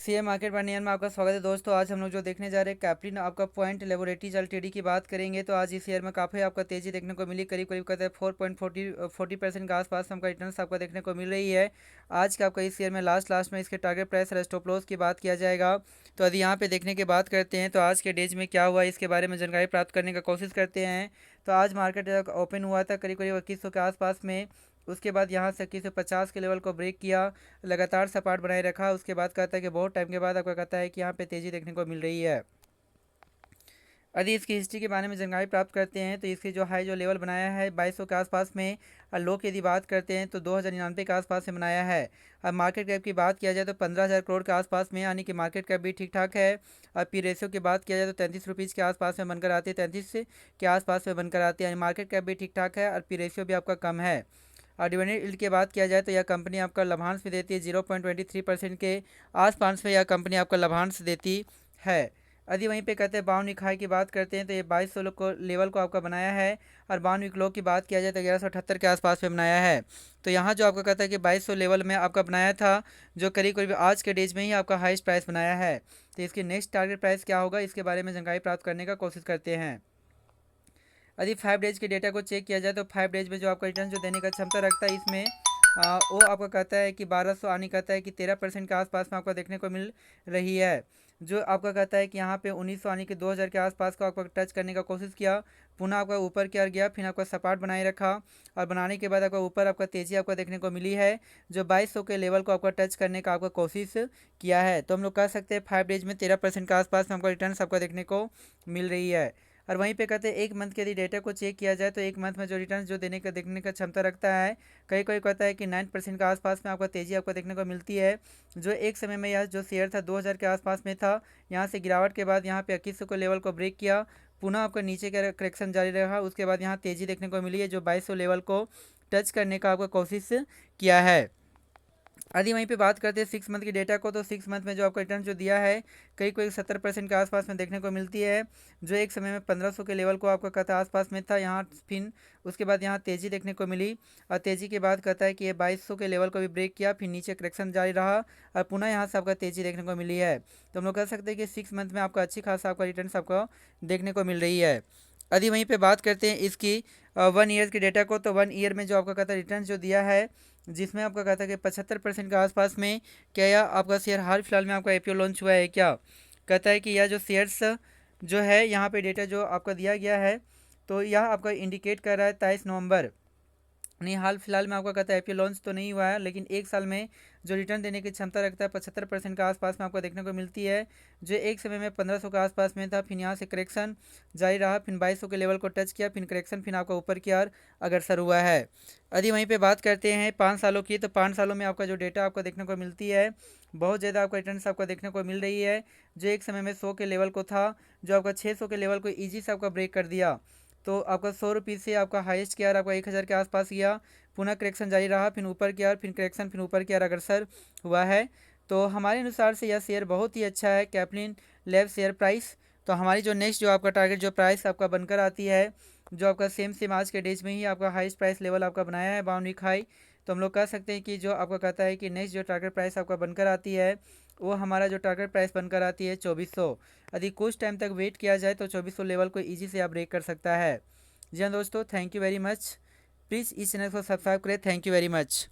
Share market पर नियम में आपका स्वागत है दोस्तों। आज हम लोग जो देखने जा रहे हैं कैप्लिन आपका पॉइंट लेबोरेटरीज एलटीडी की बात करेंगे। तो आज इस शेयर में काफ़ी आपका तेजी देखने को मिली, करीब करीब कहते हैं 4.40% के आसपास हमका रिटर्न्स आपको देखने को मिल रही है। आज का आपका इस शेयर में लास्ट में इसके टारगेट प्राइस और स्टॉप लॉस की बात किया जाएगा। तो यदि यहाँ पे देखने की बात करते हैं तो आज के डेज में क्या हुआ इसके बारे में जानकारी प्राप्त करने का कोशिश करते हैं। तो आज मार्केट ओपन हुआ था करीब करीब 2100 के आसपास में। उसके बाद यहाँ से 2150 के लेवल को ब्रेक किया, लगातार सपाट बनाए रखा। उसके बाद कहता है कि बहुत टाइम के बाद आपका कहता है कि यहाँ पे तेज़ी देखने को मिल रही है। यदि इसकी हिस्ट्री के बारे में जानकारी प्राप्त करते हैं तो इसकी जो हाई जो लेवल बनाया है 2200 के आसपास में, और लो की यदि बात करते हैं तो 2099 के आसपास से बनाया है। अब मार्केट कैप की बात किया जाए तो 15,000 करोड़ के आसपास में, यानी कि मार्केट कैप भी ठीक ठाक है। और पी रेशियो की बात किया जाए तो 33 रुपीज़ के आसपास में बनकर आती है, 33 के आसपास में बनकर आती है, यानी मार्केट कैप भी ठीक ठाक है और पी रेशियो भी आपका कम है। और डिविडेंड यील्ड की बात किया जाए तो यह कंपनी आपका लाभांश भी देती है, 0.23% के आसपास में यह कंपनी आपका लाभांश देती है। यदि वहीं पे कहते हैं बाउंड वीक हाई की बात करते हैं तो ये 2200 को लेवल को आपका बनाया है। और बाउंड वीक लो की बात किया जाए तो 1178 के आसपास में बनाया है। तो यहाँ जो आपका कहता है कि 2200 लेवल में आपका बनाया था, जो करीब करीब आज के डेज में ही आपका हाईएस्ट प्राइस बनाया है। तो इसकी नेक्स्ट टारगेट प्राइस क्या होगा इसके बारे में जानकारी प्राप्त करने का कोशिश करते हैं। यदि 5 डेज के डेटा को चेक किया जाए तो 5 डेज में जो आपका रिटर्न जो देने का क्षमता रखता है इसमें वो आपका कहता है कि 1200 आनी कहता है कि 13% के आसपास में आपको देखने को मिल रही है। जो आपका कहता है कि यहाँ पे 1900 आने के 2000 के आसपास को आपका टच करने का कोशिश किया, पुनः आपका ऊपर की ओर गया, फिर आपका सपाट बनाए रखा और बनाने के बाद आपका ऊपर आपका तेज़ी आपको देखने को मिली है, जो 2200 के लेवल को आपका टच करने का आपका कोशिश किया है। तो हम लोग कह सकते हैं 5 डेज में 13% के आसपास में आपका रिटर्न आपको देखने को मिल रही है। और वहीं पे कहते हैं एक मंथ के यदि डेटा को चेक किया जाए तो एक मंथ में जो रिटर्न जो देने का देखने का क्षमता रखता है, कई कोई कहता है कि 9% के आसपास में आपको तेज़ी आपको देखने को मिलती है। जो एक समय में यह जो शेयर था 2000 के आसपास में था, यहाँ से गिरावट के बाद यहाँ पे 2100 को लेवल को ब्रेक किया, पुनः आपका नीचे का करेक्शन जारी रहा। उसके बाद यहाँ तेज़ी देखने को मिली है, जो 2200 लेवल को टच करने का आपका कोशिश किया है। यदि वहीं पे बात करते हैं 6 मंथ की डेटा को, तो 6 मंथ में जो आपका रिटर्न जो दिया है कई कोई 70% के आसपास में देखने को मिलती है। जो एक समय में 1500 के लेवल को आपका कहता है आसपास में था, यहाँ फिर उसके बाद यहाँ तेज़ी देखने को मिली और तेज़ी के बाद कहता है कि ये 2200 के लेवल को भी ब्रेक किया, फिर नीचे करेक्शन जारी रहा और पुनः यहाँ से आपका तेज़ी देखने को मिली है। तो हम लोग कह सकते हैं कि 6 मंथ में आपका अच्छी खासा आपका रिटर्न आपको देखने को मिल रही है। यदि वहीं पे बात करते हैं इसकी 1 ईयर की डेटा को, तो 1 ईयर में जो आपका कहता है रिटर्न जो दिया है, जिसमें आपका कहता है कि 75% के आसपास में, क्या यह आपका शेयर हाल फिलहाल में आपका आईपीओ लॉन्च हुआ है क्या। कहता है कि यह जो शेयर्स जो है यहाँ पे डेटा जो आपका दिया गया है, तो यह आपका इंडिकेट कर रहा है 23 नवंबर, नहीं हाल फिलहाल में आपका कहता है आईपीओ लॉन्च तो नहीं हुआ है, लेकिन एक साल में जो रिटर्न देने की क्षमता रखता है 75% के आसपास में आपको देखने को मिलती है। जो एक समय में 1500 के आसपास में था, फिर यहाँ से करेक्शन जारी रहा, फिर 2200 के लेवल को टच किया, फिर करेक्शन, फिर आपका ऊपर की ओर अग्रसर हुआ है। यदि वहीं पे बात करते हैं 5 सालों की, तो 5 सालों में आपका जो डेटा आपको देखने को मिलती है, बहुत ज़्यादा आपका रिटर्न आपको देखने को मिल रही है। जो एक समय में 100 के लेवल को था, जो आपका 600 के लेवल को ईजी से आपका ब्रेक कर दिया, तो आपका 100 रुपीज़ से आपका हाईएस्ट के आर आपका 1000 के आसपास गया, पुनः करेक्शन जारी रहा, फिर ऊपर की ओर, फिर करेक्शन, फिर ऊपर की ओर अग्रसर हुआ है। तो हमारे अनुसार से यह शेयर बहुत ही अच्छा है, कैप्लिन लैब शेयर प्राइस। तो हमारी जो नेक्स्ट जो आपका टारगेट जो प्राइस आपका बनकर आती है, जो आपका सेम आज के डेज में ही आपका हाईएस्ट प्राइस लेवल आपका बनाया है, बाउंड वीक हाई। तो हम लोग कह सकते हैं कि जो आपका कहता है कि नेक्स्ट जो टारगेट प्राइस आपका बनकर आती है, वो हमारा जो टारगेट प्राइस बनकर आती है 2400। यदि कुछ टाइम तक वेट किया जाए तो 2400 लेवल को ईजी से आप ब्रेक कर सकता है। जी हाँ दोस्तों, thank you very much. Please इस चैनल को सब्सक्राइब करें। Thank you very much.